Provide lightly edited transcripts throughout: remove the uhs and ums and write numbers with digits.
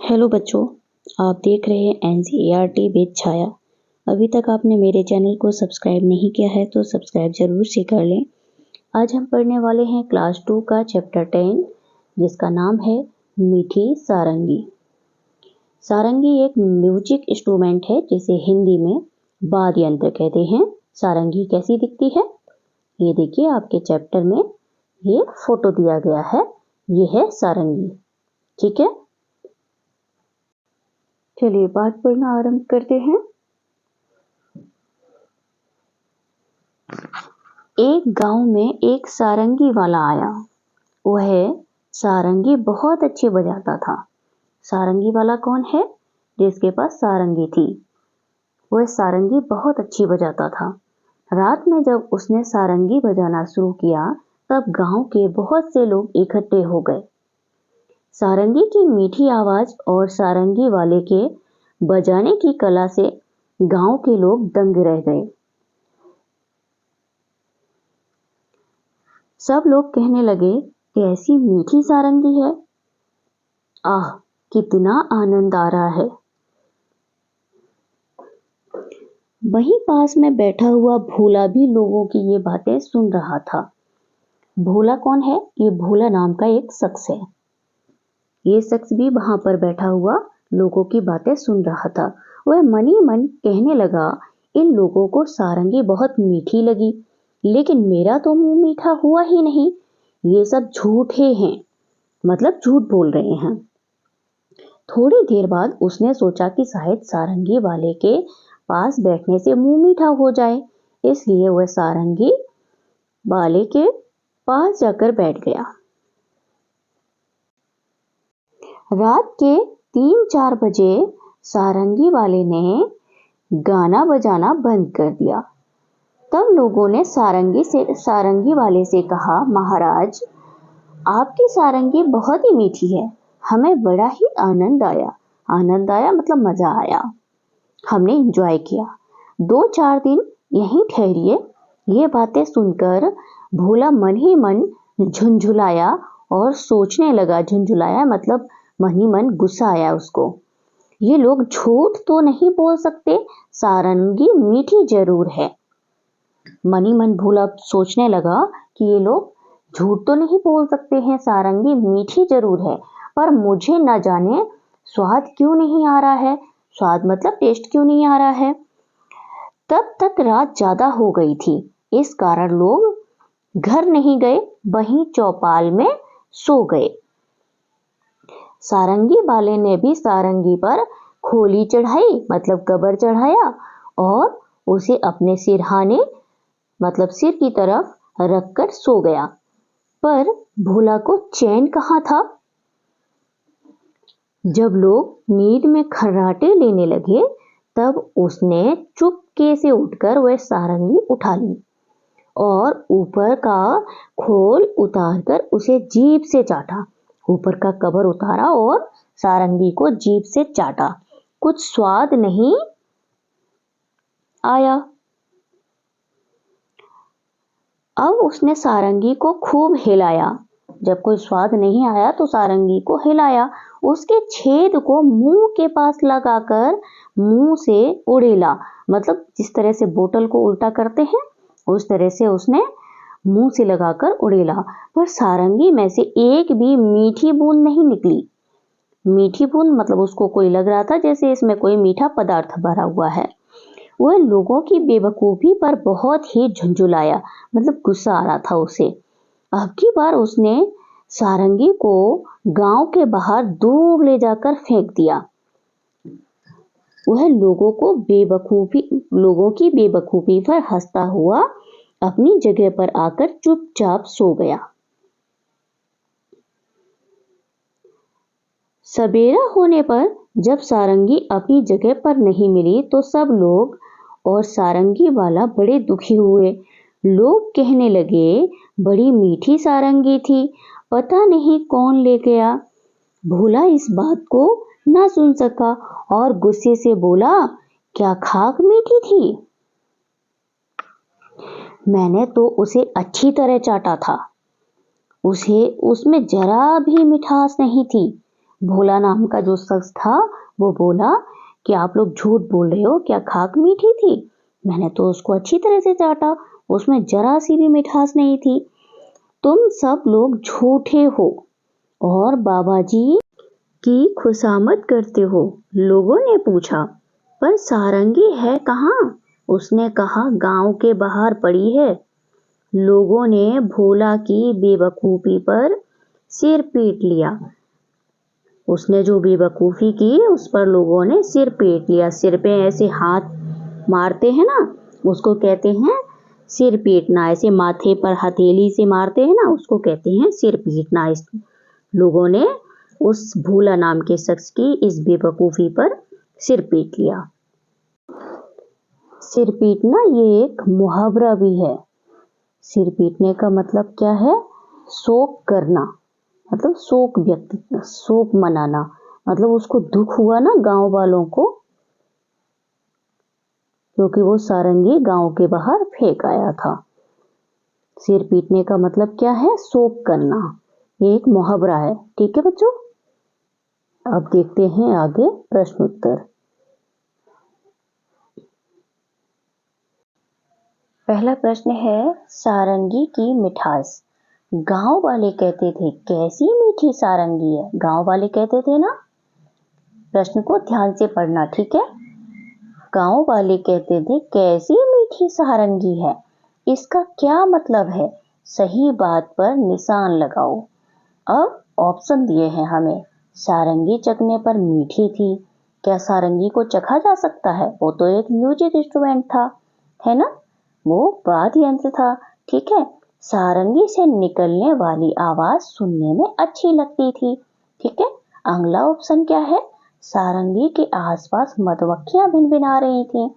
Hello बच्चों, आप देख रहे हैं एनसीईआरटी विद छाया। अभी तक आपने मेरे चैनल को सब्सक्राइब नहीं किया है तो सब्सक्राइब जरूर से कर लें। आज हम पढ़ने वाले हैं क्लास 2 का चैप्टर 10 जिसका नाम है मीठी सारंगी। सारंगी एक म्यूजिक इंस्ट्रूमेंट है जिसे हिंदी में वाद्य यंत्र कहते हैं। सारंगी कैसी दिखती है? ये देखिए आपके चैप्टर में ये फोटो दिया गया है, ये है सारंगी। ठीक है, चलिए पाठ पढ़ना आरंभ करते हैं। एक गांव में एक सारंगी वाला आया। वह सारंगी बहुत अच्छी बजाता था। सारंगी वाला कौन है? जिसके पास सारंगी थी। वह सारंगी बहुत अच्छी बजाता था। रात में जब उसने सारंगी बजाना शुरू किया तब गांव के बहुत से लोग इकट्ठे हो गए। सारंगी की मीठी आवाज और सारंगी वाले के बजाने की कला से गांव के लोग दंग रह गए। सब लोग कहने लगे कि ऐसी मीठी सारंगी है, आह कितना आनंद आ रहा है। वहीं पास में बैठा हुआ भोला भी लोगों की ये बातें सुन रहा था। भोला कौन है? ये भोला नाम का एक शख्स है। ये शख्स भी वहां पर बैठा हुआ लोगों की बातें सुन रहा था। वह मन ही मन कहने लगा, इन लोगों को सारंगी बहुत मीठी लगी, लेकिन मेरा तो मुंह मीठा हुआ ही नहीं। ये सब झूठे हैं, मतलब झूठ बोल रहे हैं। थोड़ी देर बाद उसने सोचा कि शायद सारंगी वाले के पास बैठने से मुंह मीठा हो जाए, इसलिए वह सारंगी वाले के पास जाकर बैठ गया। रात के 3-4 बजे सारंगी वाले ने गाना बजाना बंद कर दिया। तब लोगों ने सारंगी वाले से कहा, महाराज आपकी सारंगी बहुत ही मीठी है, हमें बड़ा ही आनंद आया। आनंद आया मतलब मजा आया, हमने एंजॉय किया। 2-4 दिन यहीं ठहरिए। ये बातें सुनकर भोला मन ही मन झुंझुलाया और सोचने लगा। झुंझुलाया मतलब मन ही मन गुस्सा आया उसको। ये लोग झूठ तो नहीं बोल सकते, सारंगी मीठी जरूर है। मन ही मन भोला सोचने लगा कि ये लोग झूठ तो नहीं बोल सकते हैं, सारंगी मीठी जरूर है, पर मुझे न जाने स्वाद क्यों नहीं आ रहा है। स्वाद मतलब टेस्ट क्यों नहीं आ रहा है। तब तक रात ज्यादा हो गई थी, इस कारण लोग घर नहीं गए, वहीं चौपाल में सो गए। सारंगी वाले ने भी सारंगी पर खोली चढ़ाई मतलब कबर चढ़ाया और उसे अपने सिरहाने मतलब सिर की तरफ रखकर सो गया। पर भोला को चैन कहाँ था। जब लोग नींद में खर्राटे लेने लगे तब उसने चुपके से उठकर वह सारंगी उठा ली और ऊपर का खोल उतारकर उसे जीभ से चाटा। ऊपर का कवर उतारा और सारंगी को जीभ से चाटा। कुछ स्वाद नहीं आया। अब उसने सारंगी को खूब हिलाया। जब कोई स्वाद नहीं आया तो सारंगी को हिलाया। उसके छेद को मुंह के पास लगाकर मुंह से उड़ेला, मतलब जिस तरह से बोतल को उल्टा करते हैं उस तरह से उसने मुंह से लगाकर उड़ेला। पर सारंगी में से एक भी मीठी बूंद नहीं निकली। मीठी बूंद मतलब उसको कोई लग रहा था जैसे इसमें कोई मीठा पदार्थ भरा हुआ है। वह लोगों की बेवकूफी पर बहुत ही झुंझुलाया, मतलब गुस्सा आ रहा था उसे। अब की बार उसने सारंगी को गांव के बाहर दूर ले जाकर फेंक दिया। वह लोगों की बेवकूफी पर हंसता हुआ अपनी जगह पर आकर चुपचाप सो गया। सवेरा होने पर जब सारंगी अपनी जगह पर नहीं मिली तो सब लोग और सारंगी वाला बड़े दुखी हुए। लोग कहने लगे, बड़ी मीठी सारंगी थी, पता नहीं कौन ले गया। भोला इस बात को ना सुन सका और गुस्से से बोला, क्या खाक मीठी थी? मैंने तो उसे अच्छी तरह चाटा था, उसमें जरा भी मिठास नहीं थी। भोला नाम का जो शख्स था वो बोला कि आप लोग झूठ बोल रहे हो, क्या खाक मीठी थी? मैंने तो उसको अच्छी तरह से चाटा, उसमें जरा सी भी मिठास नहीं थी। तुम सब लोग झूठे हो और बाबा जी की खुशामद करते हो। लोगों ने पूछा, पर सारंगी है कहाँ? उसने कहा, गांव के बाहर पड़ी है। लोगों ने भोला की बेवकूफी पर सिर पीट लिया। उसने जो बेवकूफ़ी की उस पर लोगों ने सिर पीट लिया। सिर पे ऐसे हाथ मारते हैं ना, उसको कहते हैं सिर पीटना। ऐसे माथे पर हथेली से मारते हैं ना, उसको कहते हैं सिर पीटना। इस लोगों ने उस भोला नाम के शख्स की इस बेवकूफ़ी पर सिर पीट लिया। सिर पीटना ये एक मुहावरा भी है। सिर पीटने का मतलब क्या है? शोक करना, मतलब शोक मनाना। मतलब उसको दुख हुआ ना गांव वालों को, क्योंकि वो सारंगी गांव के बाहर फेंक आया था। सिर पीटने का मतलब क्या है? शोक करना। ये एक मुहावरा है। ठीक है बच्चों, अब देखते हैं आगे प्रश्न उत्तर। पहला प्रश्न है, सारंगी की मिठास। गांव वाले कहते थे, कैसी मीठी सारंगी है। गांव वाले कहते थे ना। प्रश्न को ध्यान से पढ़ना, ठीक है। गांव वाले कहते थे, कैसी मीठी सारंगी है। इसका क्या मतलब है? सही बात पर निशान लगाओ। अब ऑप्शन दिए हैं हमें। सारंगी चखने पर मीठी थी। क्या सारंगी को चखा जा सकता है? वो तो एक म्यूजिक इंस्ट्रूमेंट था, है ना, वो वाद्य यंत्र था। ठीक है। सारंगी से निकलने वाली आवाज सुनने में अच्छी लगती थी। ठीक है। अगला ऑप्शन क्या है? सारंगी के आसपास मधुमक्खियां भिनभिना रही थीं।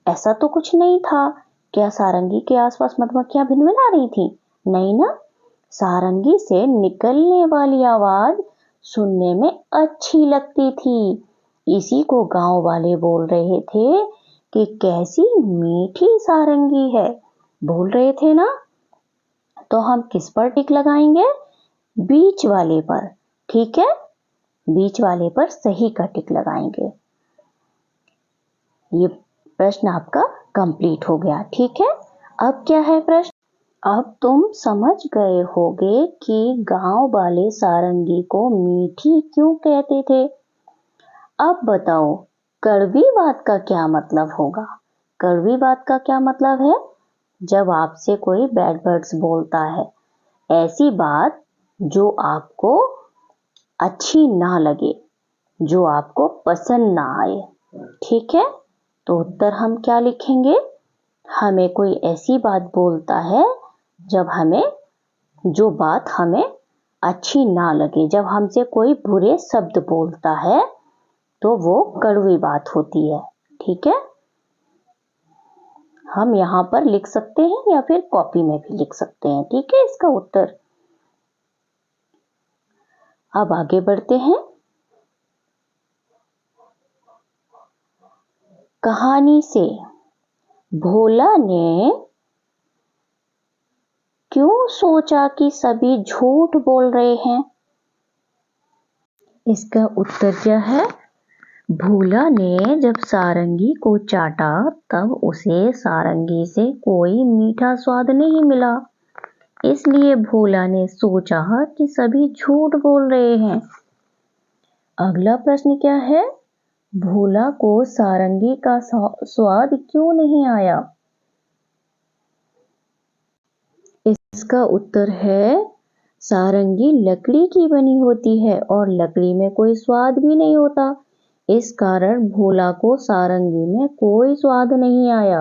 ऐसा तो कुछ नहीं था। क्या सारंगी के आसपास मधुमक्खियां भिनभिना रही थी? नहीं ना। सारंगी से निकलने वाली आवाज सुनने में अच्छी लगती थी। इसी को गांव वाले बोल रहे थे कि कैसी मीठी सारंगी है। बोल रहे थे ना। तो हम किस पर टिक लगाएंगे? बीच वाले पर। ठीक है, बीच वाले पर सही का टिक लगाएंगे। ये प्रश्न आपका कंप्लीट हो गया। ठीक है। अब क्या है प्रश्न? अब तुम समझ गए होगे कि गांव वाले सारंगी को मीठी क्यों कहते थे। अब बताओ, कड़वी बात का क्या मतलब होगा? कड़वी बात का क्या मतलब है? जब आपसे कोई बैड वर्ड्स बोलता है, ऐसी बात जो आपको अच्छी ना लगे, जो आपको पसंद ना आए। ठीक है। तो उत्तर हम क्या लिखेंगे? हमें कोई ऐसी बात बोलता है जब जो बात हमें अच्छी ना लगे। जब हमसे कोई बुरे शब्द बोलता है तो वो कड़वी बात होती है। ठीक है। हम यहाँ पर लिख सकते हैं या फिर कॉपी में भी लिख सकते हैं। ठीक है, इसका उत्तर। अब आगे बढ़ते हैं। कहानी से भोला ने क्यों सोचा कि सभी झूठ बोल रहे हैं? इसका उत्तर क्या है? भोला ने जब सारंगी को चाटा तब उसे सारंगी से कोई मीठा स्वाद नहीं मिला। इसलिए भोला ने सोचा कि सभी झूठ बोल रहे हैं। अगला प्रश्न क्या है? भोला को सारंगी का स्वाद क्यों नहीं आया? इसका उत्तर है, सारंगी लकड़ी की बनी होती है और लकड़ी में कोई स्वाद भी नहीं होता। इस कारण भोला को सारंगी में कोई स्वाद नहीं आया।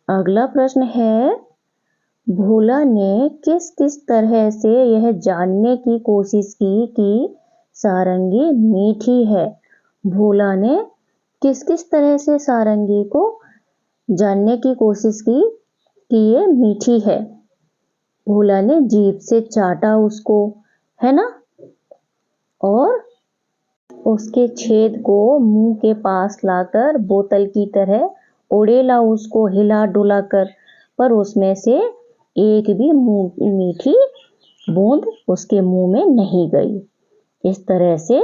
अगला प्रश्न है, भोला ने किस किस तरह से यह जानने की कोशिश की कि सारंगी मीठी है? भोला ने किस किस तरह से सारंगी को जानने की कोशिश की कि ये मीठी है? भोला ने जीभ से चाटा उसको, है ना, और उसके छेद को मुंह के पास लाकर बोतल की तरह उड़ेला उसको हिला डुला कर, पर उसमें से एक भी मीठी बूंद उसके मुंह में नहीं गई। इस तरह से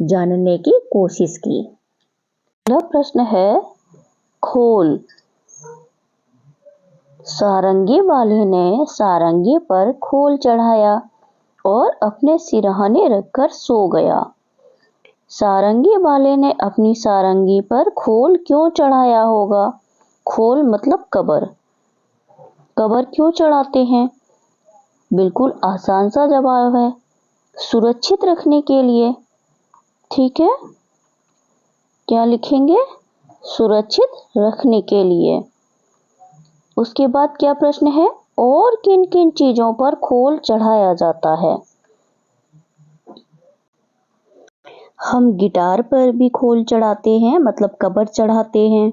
जानने की कोशिश की। अगला प्रश्न है खोल। सारंगी वाले ने सारंगी पर खोल चढ़ाया और अपने सिरहाने रखकर सो गया। सारंगी वाले ने अपनी सारंगी पर खोल क्यों चढ़ाया होगा? खोल मतलब कबर। कबर क्यों चढ़ाते हैं? बिल्कुल आसान सा जवाब है, सुरक्षित रखने के लिए। ठीक है, क्या लिखेंगे? सुरक्षित रखने के लिए। उसके बाद क्या प्रश्न है? और किन किन चीजों पर खोल चढ़ाया जाता है? हम गिटार पर भी खोल चढ़ाते हैं, मतलब कबर चढ़ाते हैं।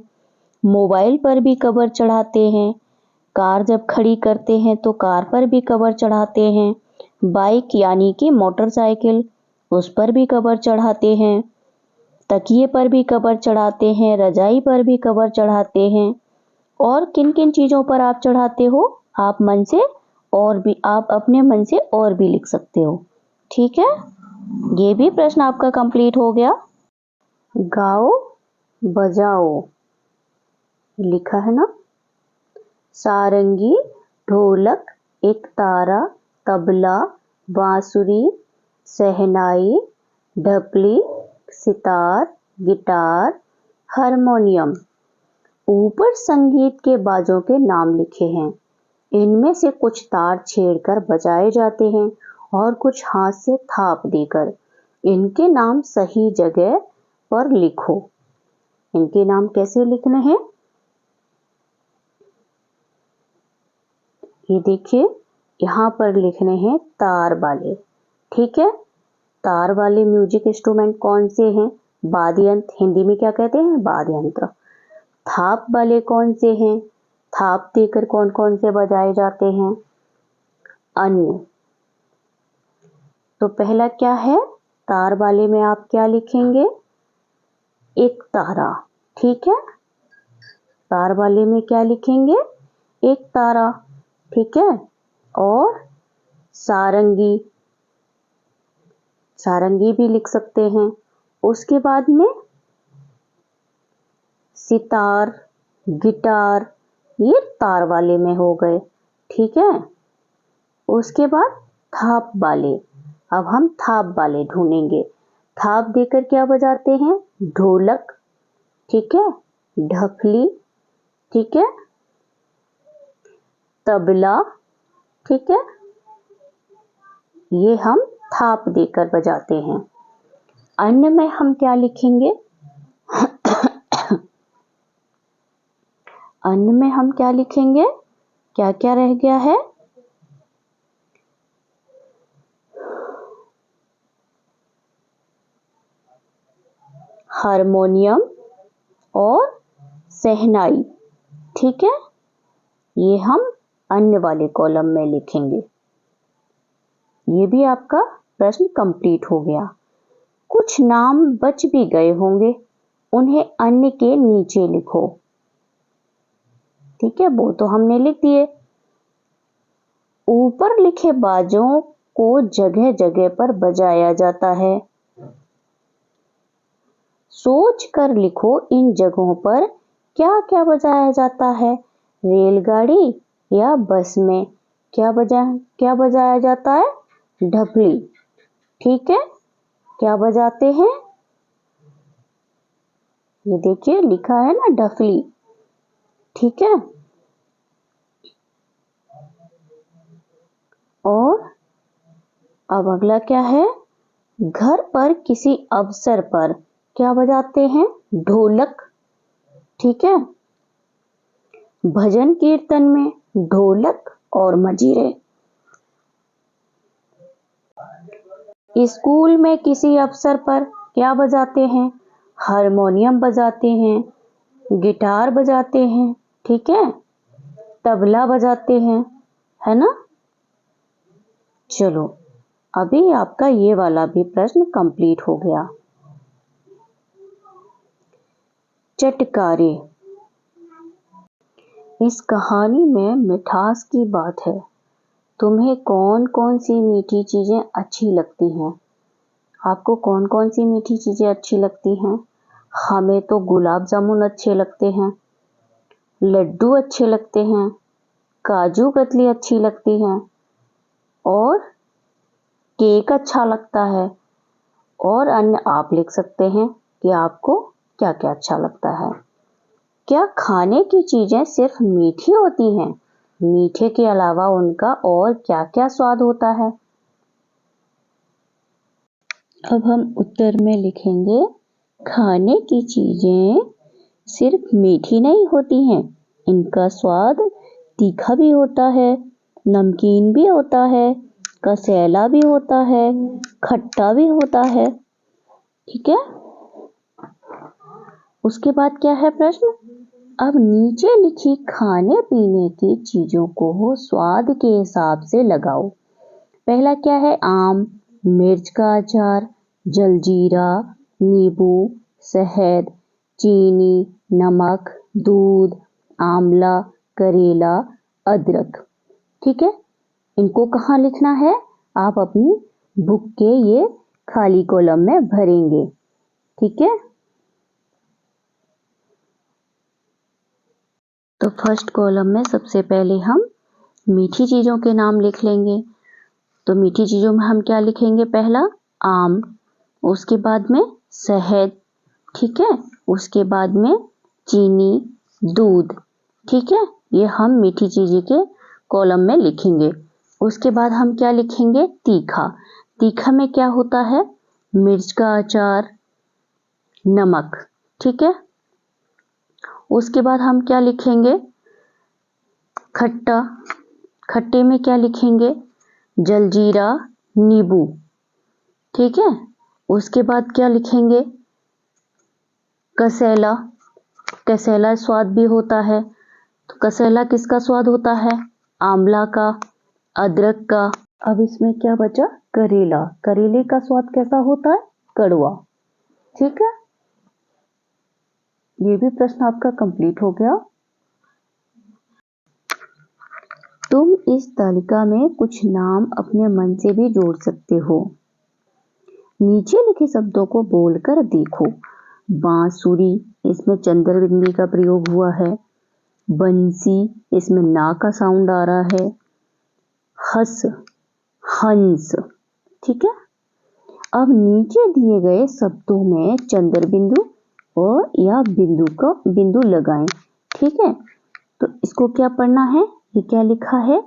मोबाइल पर भी कबर चढ़ाते हैं। कार जब खड़ी करते हैं तो कार पर भी कवर चढ़ाते हैं। बाइक यानी कि मोटरसाइकिल, उस पर भी कवर चढ़ाते हैं। तकिए पर भी कवर चढ़ाते हैं। रजाई पर भी कवर चढ़ाते हैं। और किन किन चीजों पर आप चढ़ाते हो? आप अपने मन से और भी लिख सकते हो। ठीक है, ये भी प्रश्न आपका कंप्लीट हो गया। गाओ बजाओ लिखा है ना। सारंगी, ढोलक, एक तारा, तबला, बांसुरी, शहनाई, ढपली, सितार, गिटार, हारमोनियम। ऊपर संगीत के बाजों के नाम लिखे हैं। इनमें से कुछ तार छेड़कर बजाए जाते हैं और कुछ हाथ से थाप देकर। इनके नाम सही जगह पर लिखो। इनके नाम कैसे लिखने हैं? ये देखिए, यहाँ पर लिखने हैं तार वाले। ठीक है, तार वाले म्यूजिक इंस्ट्रूमेंट कौन से हैं? वाद्य यंत्र, हिंदी में क्या कहते हैं? वाद्य यंत्र। थाप वाले कौन से हैं? थाप देकर कौन कौन से बजाए जाते हैं? अन्य। तो पहला क्या है? तार वाले में आप क्या लिखेंगे? एक तारा। ठीक है, तार वाले में क्या लिखेंगे? एक तारा। ठीक है, और सारंगी, सारंगी भी लिख सकते हैं। उसके बाद में सितार, गिटार, ये तार वाले में हो गए। ठीक है, उसके बाद थाप वाले। अब हम थाप वाले ढूंढेंगे। थाप देकर क्या बजाते हैं? ढोलक, ठीक है, ढपली, ठीक है, तबला, ठीक है, ये हम थाप देकर बजाते हैं। अन्य में हम क्या लिखेंगे? अन्य में हम क्या लिखेंगे? क्या क्या रह गया है? हारमोनियम और शहनाई। ठीक है, ये हम अन्य वाले कॉलम में लिखेंगे। ये भी आपका प्रश्न कंप्लीट हो गया। कुछ नाम बच भी गए होंगे, उन्हें अन्य के नीचे लिखो। ठीक है, वो तो हमने लिख दिए। ऊपर लिखे बाजों को जगह जगह पर बजाया जाता है। सोच कर लिखो इन जगहों पर क्या क्या बजाया जाता है। रेलगाड़ी या बस में क्या बजाया जाता है? ढपली। ठीक है, क्या बजाते हैं? ये देखिए लिखा है ना, ढपली। ठीक है, और अब अगला क्या है? घर पर किसी अवसर पर क्या बजाते हैं? ढोलक। ठीक है, भजन कीर्तन में ढोलक और मजीरे। स्कूल में किसी अवसर पर क्या बजाते हैं? हारमोनियम बजाते हैं, गिटार बजाते हैं, ठीक है, तबला बजाते हैं, है ना। चलो, अभी आपका ये वाला भी प्रश्न कंप्लीट हो गया। चटकारे। इस कहानी में मिठास की बात है। तुम्हें कौन कौन सी मीठी चीजें अच्छी लगती हैं? आपको कौन कौन सी मीठी चीज़ें अच्छी लगती हैं? हमें तो गुलाब जामुन अच्छे लगते हैं, लड्डू अच्छे लगते हैं, काजू कतली अच्छी लगती हैं और केक अच्छा लगता है। और अन्य आप लिख सकते हैं कि आपको क्या क्या अच्छा लगता है। क्या खाने की चीज़ें सिर्फ मीठी होती हैं? मीठे के अलावा उनका और क्या क्या स्वाद होता है? अब हम उत्तर में लिखेंगे, खाने की चीज़ें सिर्फ मीठी नहीं होती हैं, इनका स्वाद तीखा भी होता है, नमकीन भी होता है, कसैला भी होता है, खट्टा भी होता है। ठीक है। उसके बाद क्या है प्रश्न? अब नीचे लिखी खाने पीने की चीज़ों को स्वाद के हिसाब से लगाओ। पहला क्या है? आम, मिर्च का अचार, जलजीरा, नींबू, शहद, चीनी, नमक, दूध, आंवला, करेला, अदरक। ठीक है। इनको कहाँ लिखना है? आप अपनी बुक के ये खाली कॉलम में भरेंगे। ठीक है। तो फर्स्ट कॉलम में सबसे पहले हम मीठी चीज़ों के नाम लिख लेंगे। तो मीठी चीज़ों में हम क्या लिखेंगे? पहला आम, उसके बाद में शहद, ठीक है, उसके बाद में चीनी, दूध। ठीक है, ये हम मीठी चीज़ें के कॉलम में लिखेंगे। उसके बाद हम क्या लिखेंगे? तीखा। तीखा में क्या होता है? मिर्च का अचार, नमक। ठीक है। उसके बाद हम क्या लिखेंगे? खट्टा। खट्टे में क्या लिखेंगे? जलजीरा, नींबू। ठीक है। उसके बाद क्या लिखेंगे? कसैला। कसैला स्वाद भी होता है। तो कसैला किसका स्वाद होता है? आंवला का, अदरक का। अब इसमें क्या बचा? करेला। करेले का स्वाद कैसा होता है? कड़वा। ठीक है। ये भी प्रश्न आपका कंप्लीट हो गया। तुम इस तालिका में कुछ नाम अपने मन से भी जोड़ सकते हो। नीचे लिखे शब्दों को बोलकर देखो। बांसुरी, इसमें चंद्रबिंदी का प्रयोग हुआ है। बंसी, इसमें ना का साउंड आ रहा है। हंस, हंस। ठीक है। अब नीचे दिए गए शब्दों में चंद्र बिंदु और या बिंदु लगाएं। ठीक है। तो इसको क्या पढ़ना है? ये क्या लिखा है?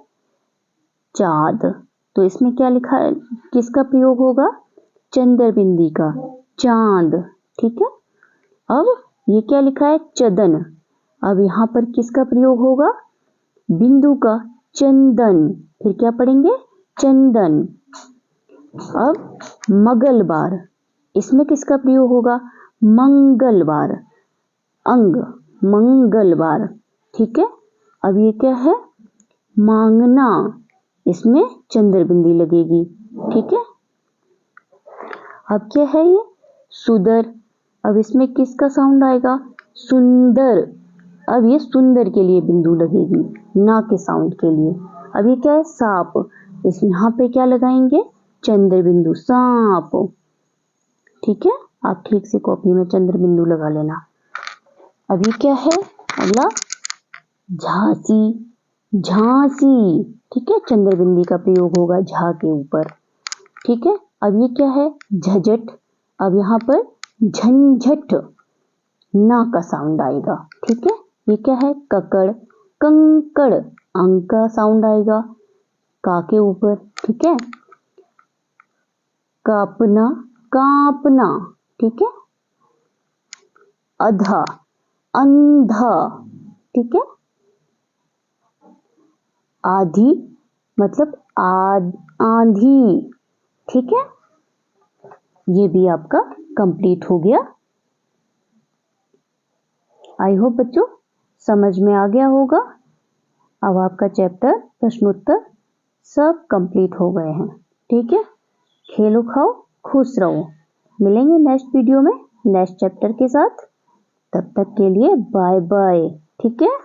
चाँद। तो इसमें क्या लिखा है? किसका प्रयोग होगा? चंद्र बिंदी का, चांद। ठीक है। अब ये क्या लिखा है? चदन। अब यहाँ पर किसका प्रयोग होगा? बिंदु का, चंदन। फिर क्या पढ़ेंगे? चंदन। अब मंगलवार, इसमें किसका प्रयोग होगा? मंगलवार, अंग, मंगलवार। ठीक है। अब ये क्या है? मांगना, इसमें चंद्र बिंदी लगेगी। ठीक है। अब क्या है? ये सुंदर। अब इसमें किसका साउंड आएगा? सुंदर। अब ये सुंदर के लिए बिंदु लगेगी, ना के साउंड के लिए। अब ये क्या है? सांप। इस यहाँ पे क्या लगाएंगे? चंद्र बिंदु, सांप। ठीक है। आप ठीक से कॉपी में चंद्र बिंदु लगा लेना। अब ये क्या है? अगला झांसी, झांसी। ठीक है। चंद्र बिंदी का प्रयोग होगा झा के ऊपर। ठीक है। अब ये क्या है? झझट। अब यहाँ पर झंझट, ना का साउंड आएगा। ठीक है। ये क्या है? ककड़, कंकड़, अंग का साउंड आएगा का के ऊपर। ठीक है। कापना, कांपना। ठीक है। अधा, अंधा। ठीक है। आधी मतलब आंधी। ठीक है। ये भी आपका कंप्लीट हो गया। आई होप बच्चों समझ में आ गया होगा। अब आपका चैप्टर प्रश्नोत्तर सब कंप्लीट हो गए हैं। ठीक है। खेलो खाओ खुश रहो। मिलेंगे नेक्स्ट वीडियो में नेक्स्ट चैप्टर के साथ। तब तक के लिए बाय बाय। ठीक है।